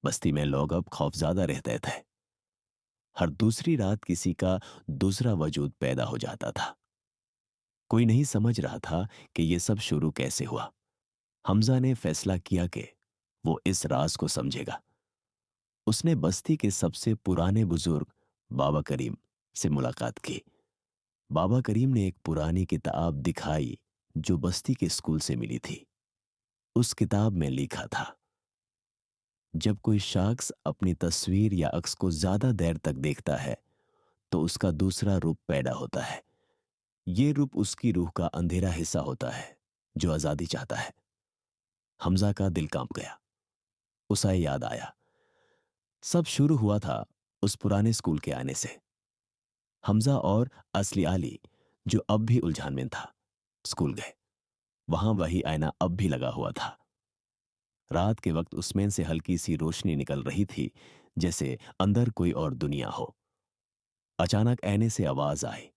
बस्ती में लोग अब खौफज़दा रहते थे। हर दूसरी रात किसी का दूसरा वजूद पैदा हो जाता था। कोई नहीं समझ रहा था कि ये सब शुरू कैसे हुआ। हमजा ने फैसला किया कि वो इस राज को समझेगा। उसने बस्ती के सबसे पुराने बुजुर्ग बाबा करीम से मुलाकात की। बाबा करीम ने एक पुरानी किताब दिखाई जो बस्ती के स्कूल से मिली थी। उस किताब में लिखा था, जब कोई शख्स अपनी तस्वीर या अक्स को ज्यादा देर तक देखता है तो उसका दूसरा रूप पैदा होता है। ये रूप उसकी रूह का अंधेरा हिस्सा होता है जो आजादी चाहता है। हमजा का दिल कांप गया। उसे याद आया, सब शुरू हुआ था उस पुराने स्कूल के आने से। हमजा और असली आली, जो अब भी उलझान में था, स्कूल गए। वहां वही आईना अब भी लगा हुआ था। रात के वक्त उसमें से हल्की सी रोशनी निकल रही थी, जैसे अंदर कोई और दुनिया हो। अचानक आईने से आवाज आई,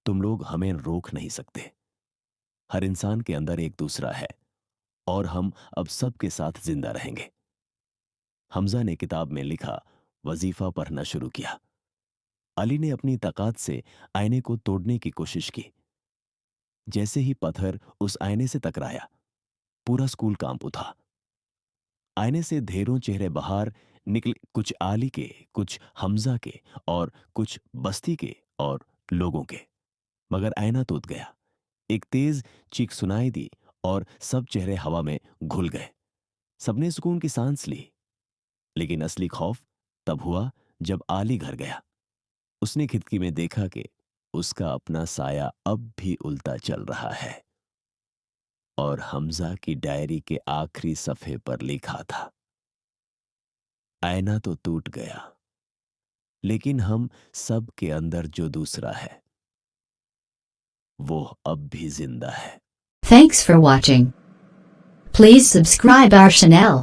तुम लोग हमें रोक नहीं सकते। हर इंसान के अंदर एक दूसरा है और हम अब सबके साथ जिंदा रहेंगे। हमजा ने किताब में लिखा वजीफा पढ़ना शुरू किया। अली ने अपनी ताकत से आईने को तोड़ने की कोशिश की। जैसे ही पत्थर उस आईने से टकराया, पूरा स्कूल कांप उठा। आईने से ढेरों चेहरे बाहर निकले, कुछ आली के, कुछ हमजा के और कुछ बस्ती के और लोगों के। मगर आईना टूट गया। एक तेज चीख सुनाई दी और सब चेहरे हवा में घुल गए। सबने सुकून की सांस ली। लेकिन असली खौफ तब हुआ जब आली घर गया। उसने खिड़की में देखा कि उसका अपना साया अब भी उल्टा चल रहा है और हमजा की डायरी के आखिरी सफ़े पर लिखा था, आईना तो टूट गया, लेकिन हम सब के अंदर जो दूसरा है वो अब भी जिंदा है। Thanks for watching. Please subscribe our channel.